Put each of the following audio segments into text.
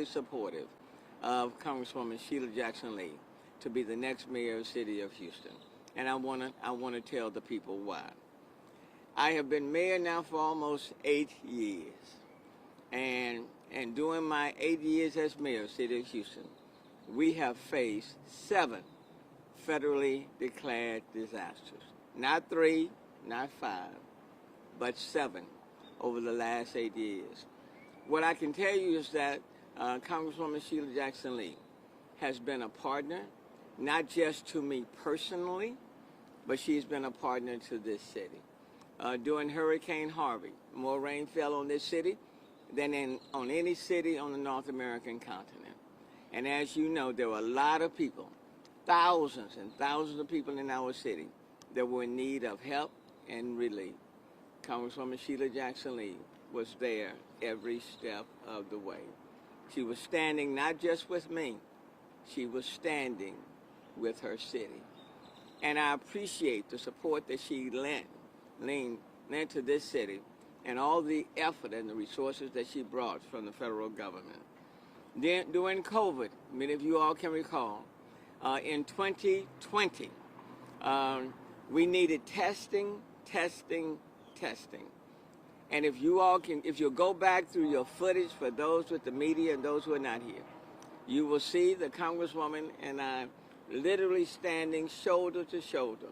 supportive of Congresswoman Sheila Jackson Lee to be the next mayor of the city of Houston. And I want to tell the people why. I have been mayor now for almost 8 years. And during my 8 years as mayor of the city of Houston, we have faced 7 federally declared disasters. Not 3, not 5, but 7 over the last 8 years. What I can tell you is that Congresswoman Sheila Jackson Lee has been a partner, not just to me personally, but she's been a partner to this city. During Hurricane Harvey, more rain fell on this city than on any city on the North American continent. And as you know, there were a lot of people, thousands and thousands of people in our city that were in need of help and relief. Congresswoman Sheila Jackson Lee was there every step of the way. She was standing not just with me, she was standing with her city. And I appreciate the support that she lent to this city and all the effort and the resources that she brought from the federal government. During COVID, many of you all can recall, in 2020, we needed testing. And if you'll go back through your footage for those with the media and those who are not here, you will see the Congresswoman and I literally standing shoulder to shoulder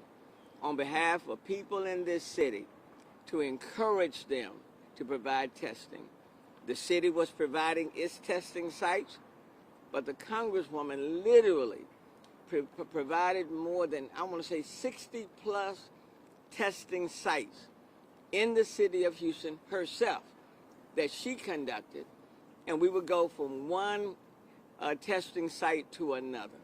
on behalf of people in this city to encourage them to provide testing. The city was providing its testing sites, but the Congresswoman literally provided more than, I want to say, 60 plus testing sites in the city of Houston herself that she conducted, and we would go from one testing site to another.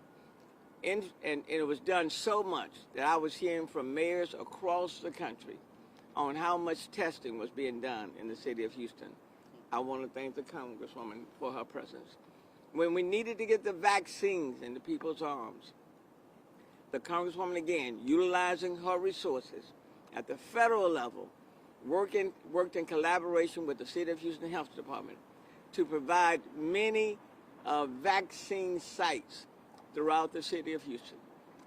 And it was done so much that I was hearing from mayors across the country on how much testing was being done in the city of Houston. I want to thank the Congresswoman for her presence. When we needed to get the vaccines into people's arms, the Congresswoman, again, utilizing her resources at the federal level, worked in collaboration with the City of Houston Health Department to provide many vaccine sites throughout the city of Houston.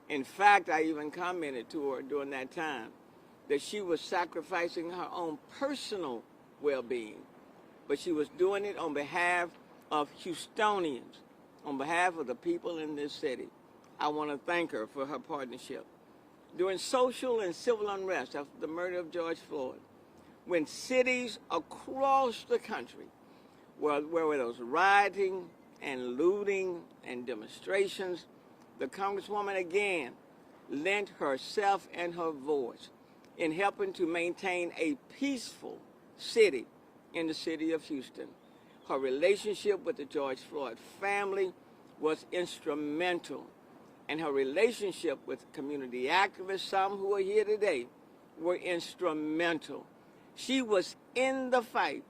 In fact, I even commented to her during that time that she was sacrificing her own personal well-being, but she was doing it on behalf of Houstonians, on behalf of the people in this city. I want to thank her for her partnership. During social and civil unrest after the murder of George Floyd, when cities across the country where there was rioting and looting and demonstrations, the Congresswoman again lent herself and her voice in helping to maintain a peaceful city in the city of Houston. Her relationship with the George Floyd family was instrumental, and her relationship with community activists, some who are here today, were instrumental. She was in the fight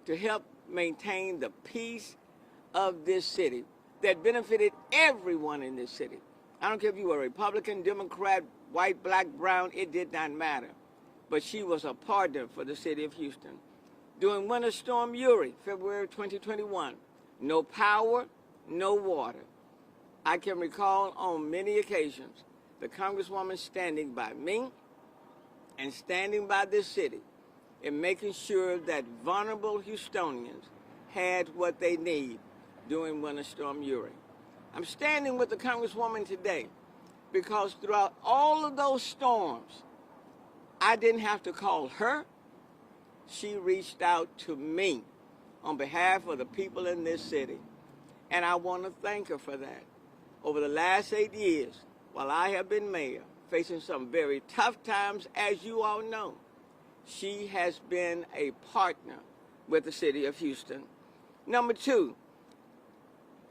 to help maintain the peace of this city that benefited everyone in this city. I don't care if you were Republican, Democrat, white, black, brown, it did not matter. But she was a partner for the city of Houston. During Winter Storm Uri, February 2021, no power, no water. I can recall on many occasions the Congresswoman standing by me and standing by this city in making sure that vulnerable Houstonians had what they need during Winter Storm Uri. I'm standing with the Congresswoman today because throughout all of those storms, I didn't have to call her. She reached out to me on behalf of the people in this city, and I want to thank her for that. Over the last 8 years, while I have been mayor, facing some very tough times, as you all know, she has been a partner with the city of Houston. Number 2,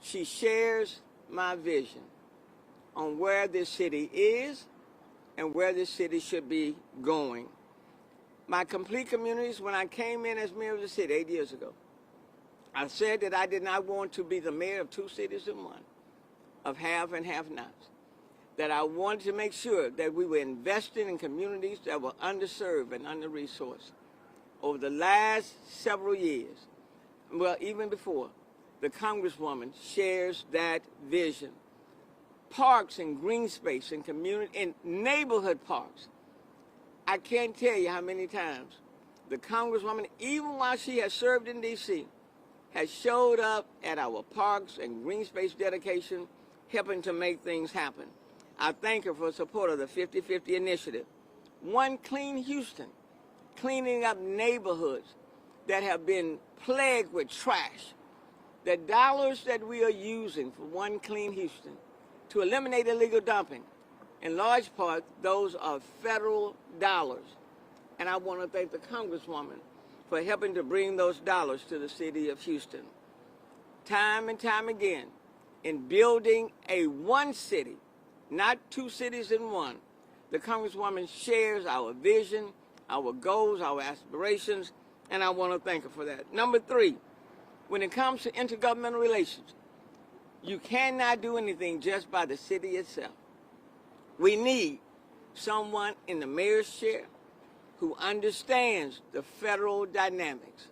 she shares my vision on where this city is and where this city should be going. My complete communities, when I came in as mayor of the city 8 years ago, I said that I did not want to be the mayor of 2 cities in one, of have and have-nots. That I wanted to make sure that we were investing in communities that were underserved and under-resourced. Over the last several years, well, even before, the Congresswoman shares that vision. Parks and green space and community and neighborhood parks. I can't tell you how many times the Congresswoman, even while she has served in D.C., has showed up at our parks and green space dedication, helping to make things happen. I thank her for support of the 50-50 initiative. One Clean Houston, cleaning up neighborhoods that have been plagued with trash. The dollars that we are using for One Clean Houston to eliminate illegal dumping, in large part, those are federal dollars. And I want to thank the Congresswoman for helping to bring those dollars to the city of Houston. Time and time again, in building a one city, not two cities in one, the Congresswoman shares our vision, our goals, our aspirations, and I want to thank her for that. Number 3, when it comes to intergovernmental relations, you cannot do anything just by the city itself. We need someone in the mayor's chair who understands the federal dynamics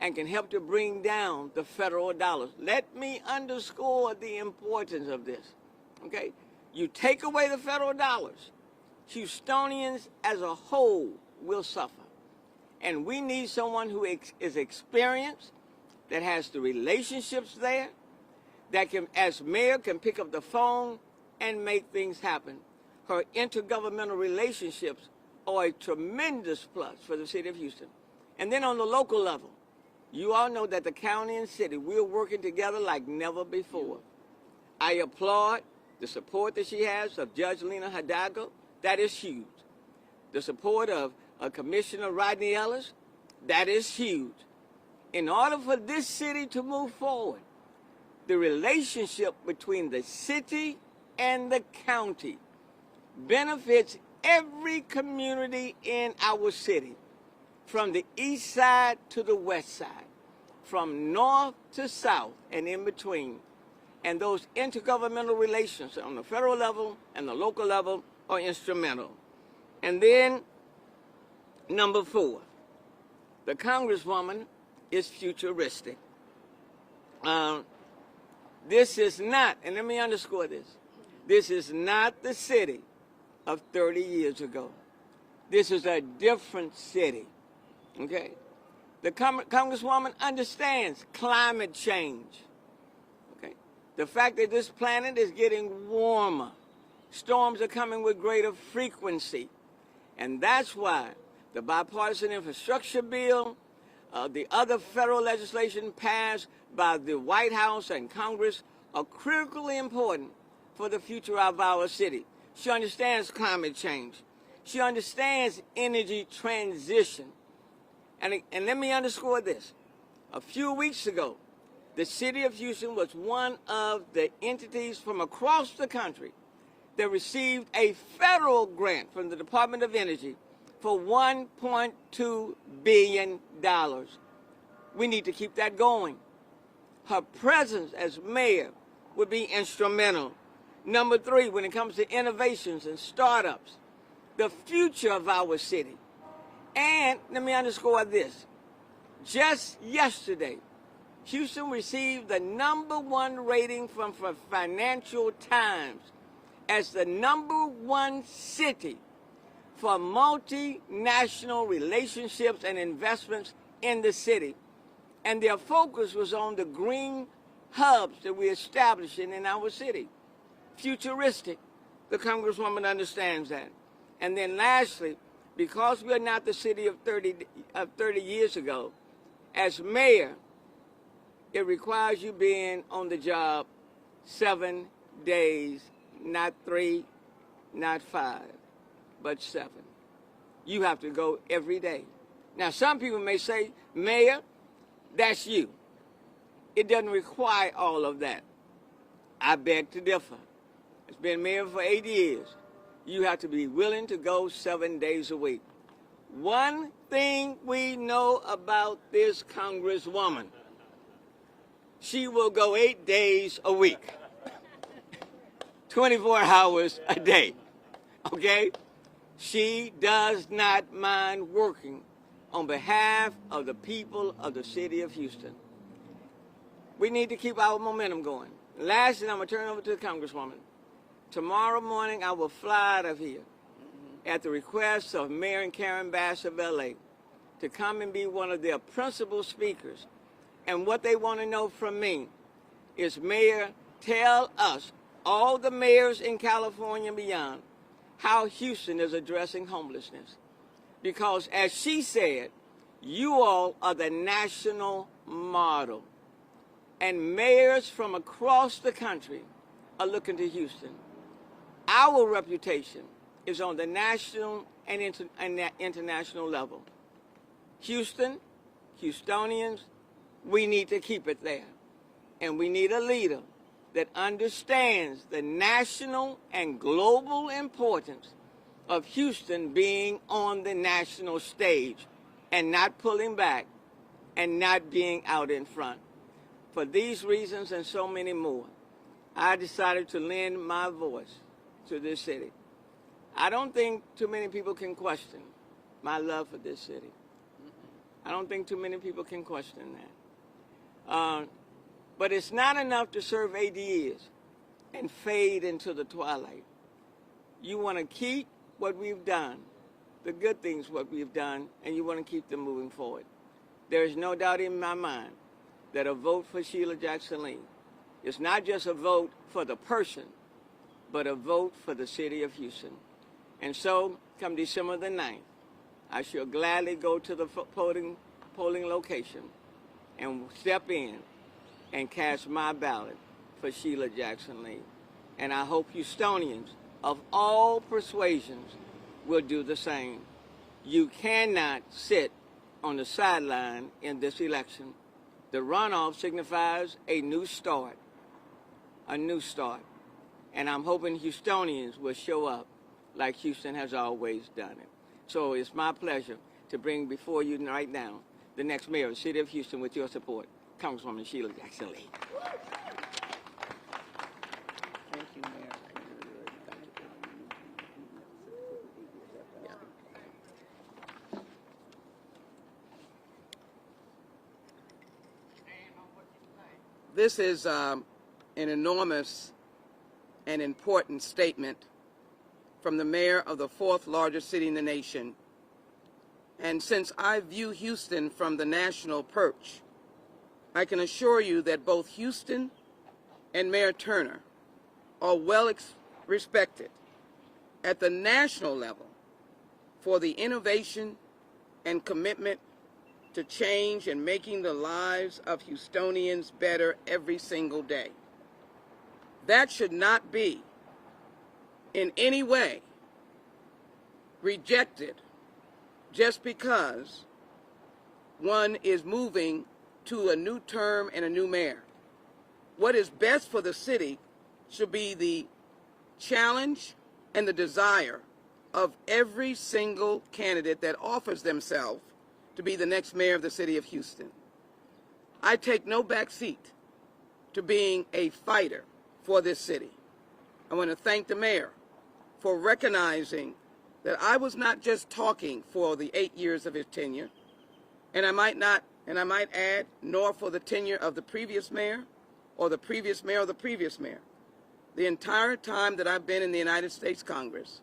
and can help to bring down the federal dollars. Let me underscore the importance of this, okay? You take away the federal dollars, Houstonians as a whole will suffer. And we need someone who is experienced, that has the relationships there, that can, as mayor, can pick up the phone and make things happen. Her intergovernmental relationships are a tremendous plus for the city of Houston. And then on the local level, you all know that the county and city, we're working together like never before. I applaud the support that she has of Judge Lena Hidalgo. That is huge. The support of Commissioner Rodney Ellis, that is huge. In order for this city to move forward, the relationship between the city and the county benefits every community in our city, from the east side to the west side, from north to south and in between. And those intergovernmental relations on the federal level and the local level are instrumental. And then, number 4, the Congresswoman is futuristic. This is not, and let me underscore this is not the city of 30 years ago. This is a different city, okay? The Congresswoman understands climate change, okay? The fact that this planet is getting warmer. Storms are coming with greater frequency. And that's why the bipartisan infrastructure bill, the other federal legislation passed by the White House and Congress are critically important for the future of our city. She understands climate change. She understands energy transition. And let me underscore this. A few weeks ago, the city of Houston was one of the entities from across the country that received a federal grant from the Department of Energy for $1.2 billion. We need to keep that going. Her presence as mayor would be instrumental. Number 3, when it comes to innovations and startups, the future of our city. And let me underscore this. Just yesterday, Houston received the #1 rating from Financial Times as the #1 city for multinational relationships and investments in the city. And their focus was on the green hubs that we're establishing in our city. Futuristic. The Congresswoman understands that. And then lastly, because we're not the city of 30 years ago, as mayor, it requires you being on the job 7 days, not 3, not 5, but 7. You have to go every day. Now, some people may say, Mayor, that's you. It doesn't require all of that. I beg to differ. It's been mayor for 8 years. You have to be willing to go 7 days a week. One thing we know about this Congresswoman, she will go 8 days a week, 24 hours a day, okay? She does not mind working on behalf of the people of the city of Houston. We need to keep our momentum going. Lastly, I'm going to turn it over to the Congresswoman. Tomorrow morning, I will fly out of here at the request of Mayor and Karen Bass of LA to come and be one of their principal speakers. And what they want to know from me is, Mayor, tell us, all the mayors in California and beyond, how Houston is addressing homelessness. Because as she said, you all are the national model. And mayors from across the country are looking to Houston. Our reputation is on the national and international level. Houston, Houstonians, we need to keep it there. And we need a leader that understands the national and global importance of Houston being on the national stage and not pulling back and not being out in front. For these reasons and so many more, I decided to lend my voice to this city. I don't think too many people can question my love for this city. I don't think too many people can question that. But it's not enough to serve 8 years and fade into the twilight. You want to keep what we've done, the good things what we've done, and you want to keep them moving forward. There is no doubt in my mind that a vote for Sheila Jackson Lee is not just a vote for the person, but a vote for the city of Houston. And so, come December the 9th, I shall gladly go to the polling location and step in and cast my ballot for Sheila Jackson Lee. And I hope Houstonians of all persuasions will do the same. You cannot sit on the sideline in this election. The runoff signifies a new start, And I'm hoping Houstonians will show up like Houston has always done it. So it's my pleasure to bring before you right now the next mayor of the city of Houston with your support, Congresswoman Sheila Jackson Lee. Thank you, Mayor. This is an enormous and important statement from the mayor of the 4th largest city in the nation. And since I view Houston from the national perch, I can assure you that both Houston and Mayor Turner are well respected at the national level for the innovation and commitment to change and making the lives of Houstonians better every single day. That should not be in any way rejected just because one is moving to a new term and a new mayor. What is best for the city should be the challenge and the desire of every single candidate that offers themselves to be the next mayor of the city of Houston. I take no back seat to being a fighter for this city. I want to thank the mayor for recognizing that I was not just talking for the 8 years of his tenure, and I might add, nor for the tenure of the previous mayor or the previous mayor or the previous mayor. The entire time that I've been in the United States Congress,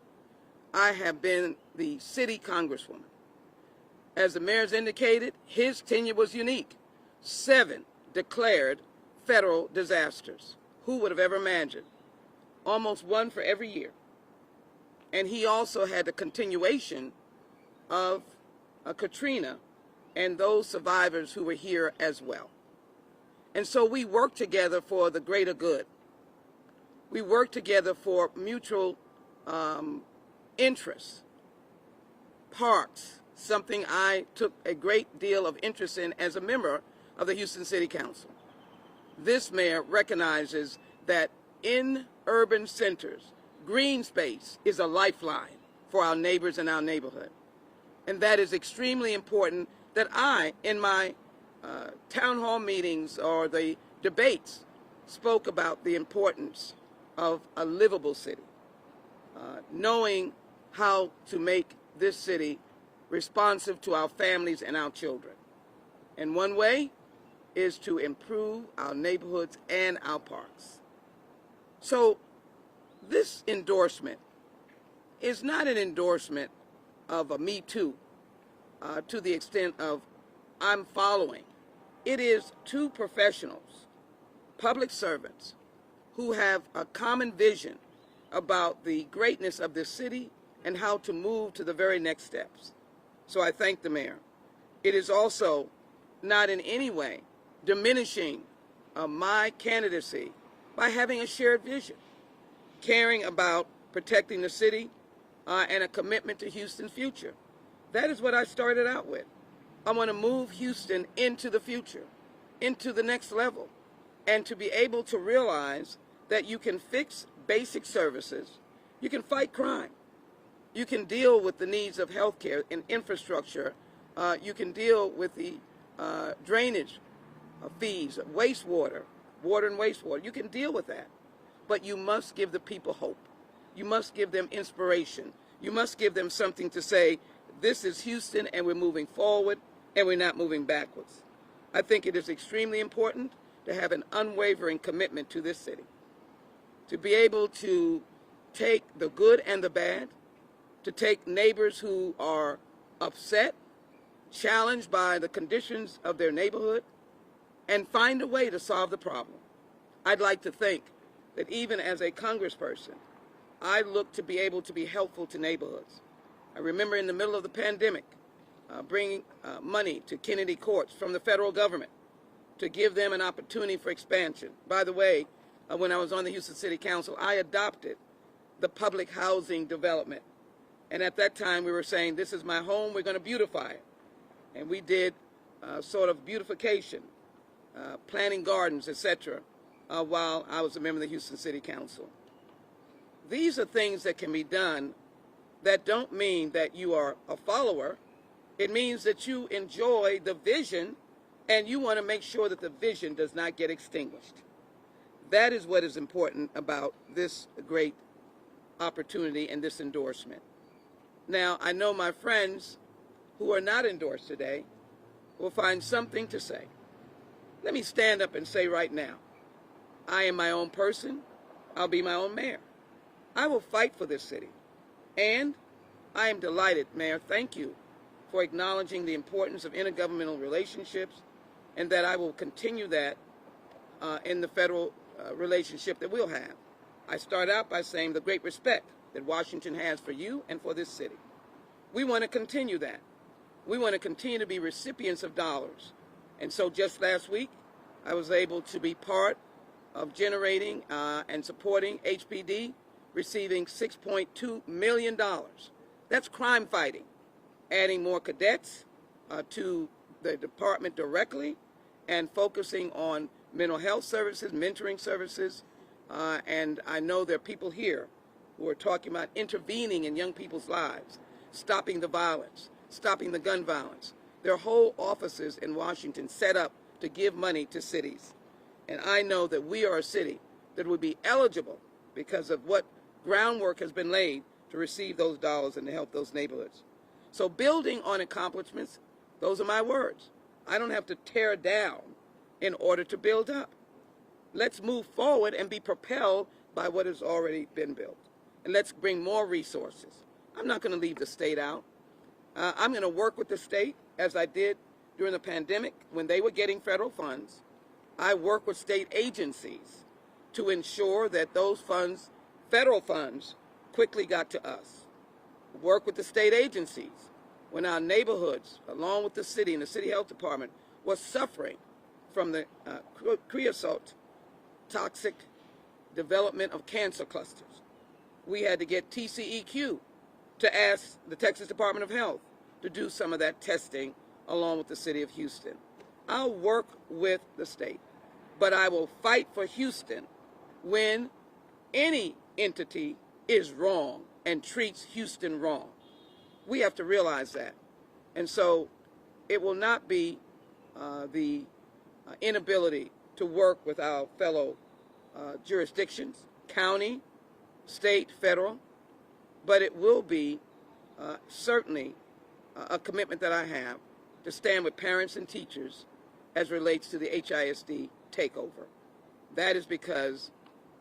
I have been the city congresswoman. As the mayor's indicated, his tenure was unique. 7 declared federal disasters. Who would have ever imagined? Almost one for every year. And he also had the continuation of Katrina and those survivors who were here as well. And so we worked together for the greater good. We worked together for mutual interests. Parks, something I took a great deal of interest in as a member of the Houston City Council. This mayor recognizes that in urban centers, green space is a lifeline for our neighbors and our neighborhood. And that is extremely important that I, in my town hall meetings or the debates, spoke about the importance of a livable city, knowing how to make this city responsive to our families and our children. And one way is to improve our neighborhoods and our parks. So this endorsement is not an endorsement of a Me Too to the extent of I'm following. It is two professionals, public servants, who have a common vision about the greatness of this city and how to move to the very next steps. So I thank the mayor. It is also not in any way diminishing my candidacy by having a shared vision, caring about protecting the city and a commitment to Houston's future. That is what I started out with. I want to move Houston into the future, into the next level, and to be able to realize that you can fix basic services, you can fight crime, you can deal with the needs of healthcare and infrastructure, you can deal with the drainage fees, wastewater, water and wastewater. You can deal with that, but you must give the people hope. You must give them inspiration. You must give them something to say, this is Houston and we're moving forward and we're not moving backwards. I think it is extremely important to have an unwavering commitment to this city, to be able to take the good and the bad, to take neighbors who are upset, challenged by the conditions of their neighborhood, and find a way to solve the problem. I'd like to think that even as a congressperson, I look to be able to be helpful to neighborhoods. I remember in the middle of the pandemic, bringing money to Kennedy courts from the federal government to give them an opportunity for expansion. By the way, when I was on the Houston City Council, I adopted the public housing development. And at that time, we were saying, this is my home, we're going to beautify it. And we did sort of beautification, planting gardens, etc., while I was a member of the Houston City Council. These are things that can be done that don't mean that you are a follower. It means that you enjoy the vision and you want to make sure that the vision does not get extinguished. That is what is important about this great opportunity and this endorsement. Now, I know my friends who are not endorsed today will find something to say. Let me stand up and say right now, I am my own person. I'll be my own mayor. I will fight for this city. And I am delighted, Mayor, thank you for acknowledging the importance of intergovernmental relationships, and that I will continue that in the federal relationship that we'll have. I start out by saying the great respect that Washington has for you and for this city. We want to continue that. We want to continue to be recipients of dollars. And so just last week, I was able to be part of generating and supporting HPD, receiving $6.2 million. That's crime fighting, adding more cadets to the department directly and focusing on mental health services, mentoring services, and I know there are people here who are talking about intervening in young people's lives, stopping the violence, stopping the gun violence. There are whole offices in Washington set up to give money to cities. And I know that we are a city that would be eligible because of what groundwork has been laid to receive those dollars and to help those neighborhoods. So building on accomplishments, those are my words. I don't have to tear down in order to build up. Let's move forward and be propelled by what has already been built. And let's bring more resources. I'm not going to leave the state out. I'm going to work with the state as I did during the pandemic when they were getting federal funds. I work with state agencies to ensure that those funds, federal funds, quickly got to us. Work with the state agencies when our neighborhoods, along with the city and the city health department, was suffering from the creosote toxic development of cancer clusters. We had to get TCEQ to ask the Texas Department of Health to do some of that testing along with the city of Houston. I'll work with the state, but I will fight for Houston when any entity is wrong and treats Houston wrong. We have to realize that. And so it will not be the inability to work with our fellow jurisdictions, county, state, federal, but it will be certainly a commitment that I have to stand with parents and teachers as relates to the HISD takeover. That is because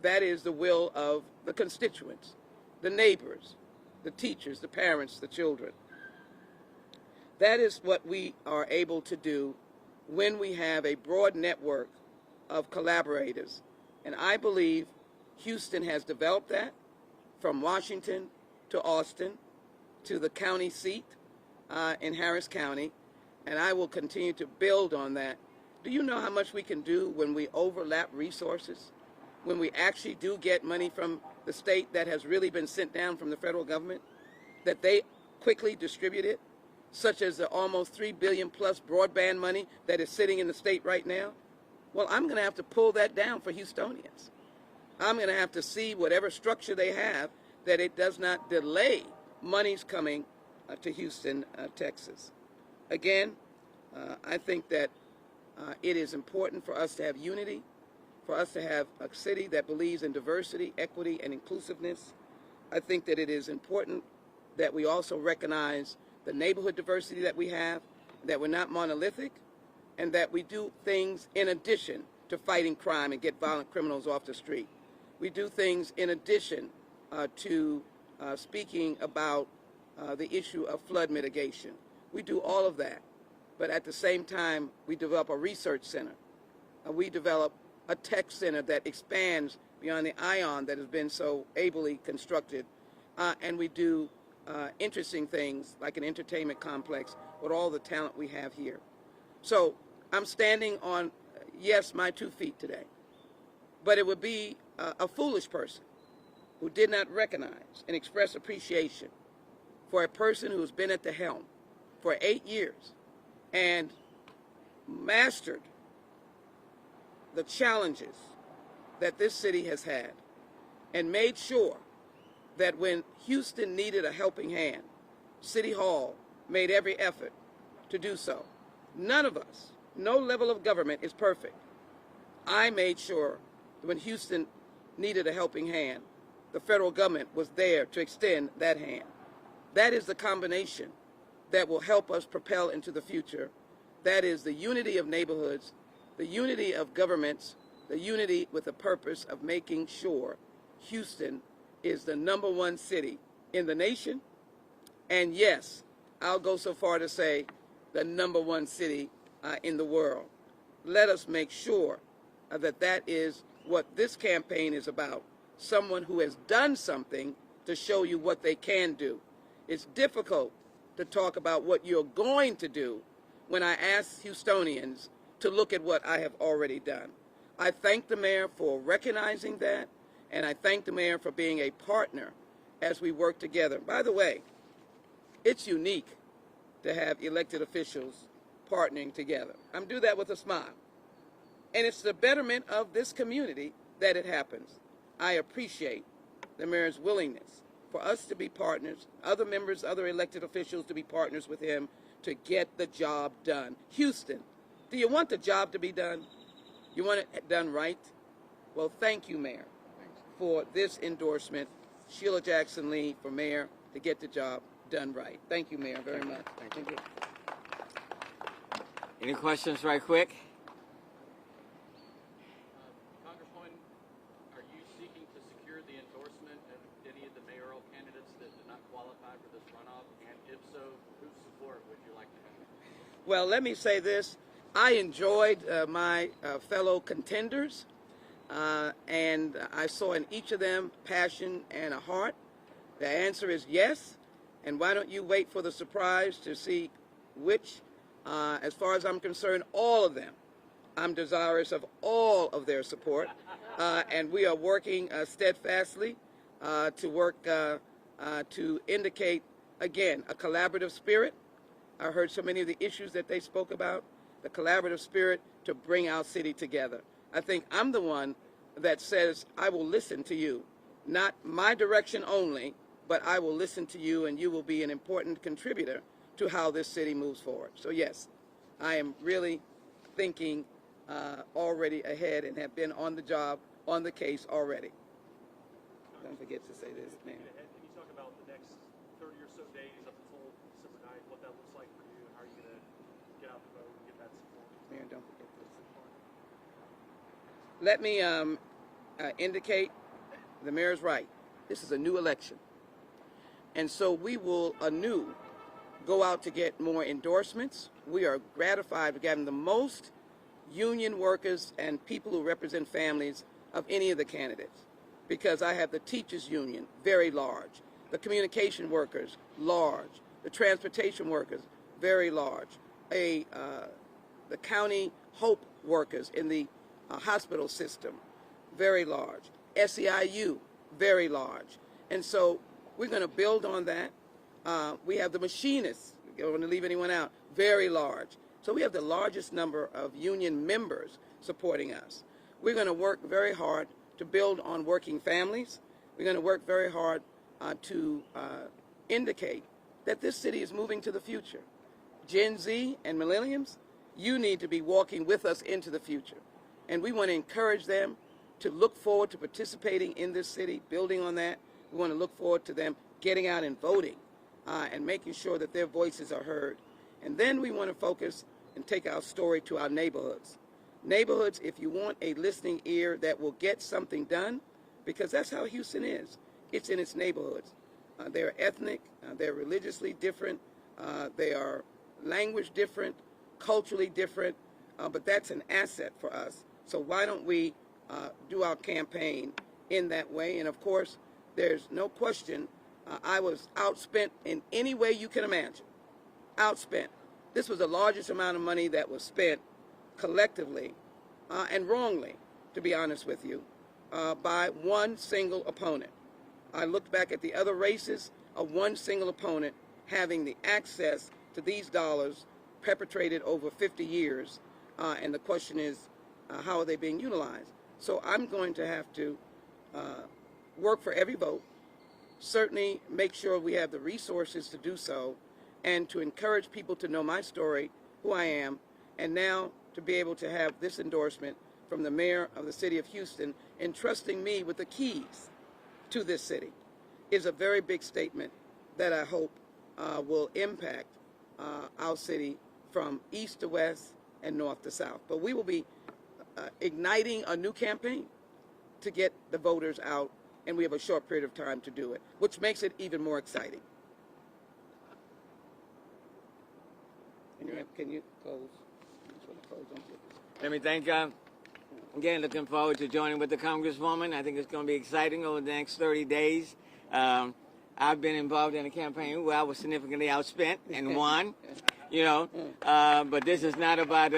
that is the will of the constituents, the neighbors, the teachers, the parents, the children. That is what we are able to do when we have a broad network of collaborators. And I believe Houston has developed that, from Washington to Austin to the county seat in Harris County, and I will continue to build on that. Do you know how much we can do when we overlap resources? When we actually do get money from the state that has really been sent down from the federal government, that they quickly distribute it, such as the almost $3 billion plus broadband money that is sitting in the state right now? Well, I'm going to have to pull that down for Houstonians. I'm going to have to see whatever structure they have, that it does not delay monies coming to Houston, Texas. Again, I think that it is important for us to have unity, for us to have a city that believes in diversity, equity, and inclusiveness. I think that it is important that we also recognize the neighborhood diversity that we have, that we're not monolithic, and that we do things in addition to fighting crime and get violent criminals off the street. We do things in addition to speaking about the issue of flood mitigation. We do all of that, but at the same time, we develop a research center. We develop a tech center that expands beyond the ION that has been so ably constructed, and we do interesting things like an entertainment complex with all the talent we have here. So I'm standing on, yes, my 2 feet today, but it would be a foolish person who did not recognize and express appreciation for a person who's been at the helm for 8 years and mastered the challenges that this city has had and made sure that when Houston needed a helping hand, City Hall made every effort to do so. None of us, no level of government is perfect. I made sure that when Houston needed a helping hand, the federal government was there to extend that hand. That is the combination that will help us propel into the future. That is the unity of neighborhoods, the unity of governments, the unity with the purpose of making sure Houston is the #1 city in the nation. And yes, I'll go so far to say the #1 city in the world. Let us make sure that that is what this campaign is about. Someone who has done something to show you what they can do. It's difficult to talk about what you're going to do when I ask Houstonians to look at what I have already done. I thank the mayor for recognizing that, and I thank the mayor for being a partner as we work together. By the way, it's unique to have elected officials partnering together. I'm do that with a smile. And it's the betterment of this community that it happens. I appreciate the mayor's willingness for us to be partners, other members, other elected officials to be partners with him to get the job done. Houston, do you want the job to be done? You want it done right? Well, thank you, Mayor, for this endorsement. Sheila Jackson Lee for mayor to get the job done right. Thank you, Mayor, very much. Thank you. Any questions right quick? Congresswoman, are you seeking to secure the endorsement of any of the mayoral candidates that did not qualify for this runoff? And if so, whose support would you like to have? Well, let me say this. I enjoyed my fellow contenders, and I saw in each of them passion and a heart. The answer is yes, and why don't you wait for the surprise to see which, as far as I'm concerned, all of them. I'm desirous of all of their support, and we are working steadfastly to work to indicate, again, a collaborative spirit. I heard so many of the issues that they spoke about, the collaborative spirit to bring our city together. I think I'm the one that says I will listen to you, not my direction only, but I will listen to you, and you will be an important contributor to how this city moves forward. So yes, I am really thinking already ahead and have been on the job, on the case already. Don't forget to say this, man. Can you talk about the next 30 or so days up until December 9th, what that looks like for you, and how are you going to get out the vote and get that support? Man, don't forget. let me indicate the mayor's right. This is a new election. And so we will anew go out to get more endorsements. We are gratified with having the most union workers and people who represent families of any of the candidates, because I have the teachers union, very large, the communication workers, large, the transportation workers, very large, the county HOPE workers in the hospital system, very large, SEIU, very large. And so we're going to build on that. We have the machinists, I don't want to leave anyone out, very large. So we have the largest number of union members supporting us. We're going to work very hard to build on working families. We're going to work very hard to indicate that this city is moving to the future. Gen Z and millennials, you need to be walking with us into the future. And we want to encourage them to look forward to participating in this city, building on that. We want to look forward to them getting out and voting and making sure that their voices are heard. And then we want to focus and take our story to our neighborhoods. Neighborhoods, if you want a listening ear that will get something done, because that's how Houston is. It's in its neighborhoods. They're ethnic, they're religiously different, they are language different, culturally different, but that's an asset for us. So why don't we do our campaign in that way? And of course, there's no question I was outspent in any way you can imagine. Outspent. This was the largest amount of money that was spent collectively and wrongly, to be honest with you, by one single opponent. I looked back at the other races of one single opponent having the access to these dollars perpetrated over 50 years, and the question is, how are they being utilized? So I'm going to have to work for every vote, certainly make sure we have the resources to do so, and to encourage people to know my story, who I am, and now to be able to have this endorsement from the mayor of the city of Houston entrusting me with the keys to this city is a very big statement that I hope will impact our city from east to west and north to south. But we will be igniting a new campaign to get the voters out, and we have a short period of time to do it, which makes it even more exciting. Can you close? Let me thank you. Again, looking forward to joining with the Congresswoman. I think it's going to be exciting over the next 30 days. I've been involved in a campaign where I was significantly outspent and won, you know. But this is not about.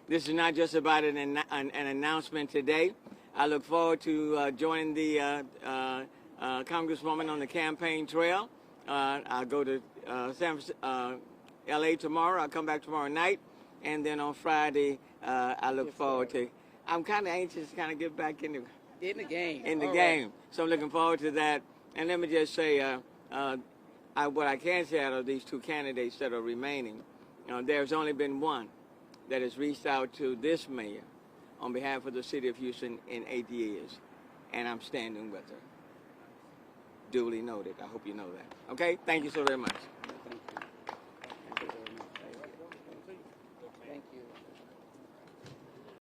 This is not just about an announcement today. I look forward to joining the Congresswoman on the campaign trail. I'll go to L.A. tomorrow. I'll come back tomorrow night, and then on Friday, I look forward to. I'm kind of anxious to kind of get back in the game. Right. So I'm looking forward to that. And let me just say, what I can say out of these two candidates that are remaining, there's only been one that has reached out to this mayor on behalf of the city of Houston in 8 years, and I'm standing with her. Duly noted. I hope you know that. Okay? Thank you so very much. Thank you. Thank you very much. Thank you.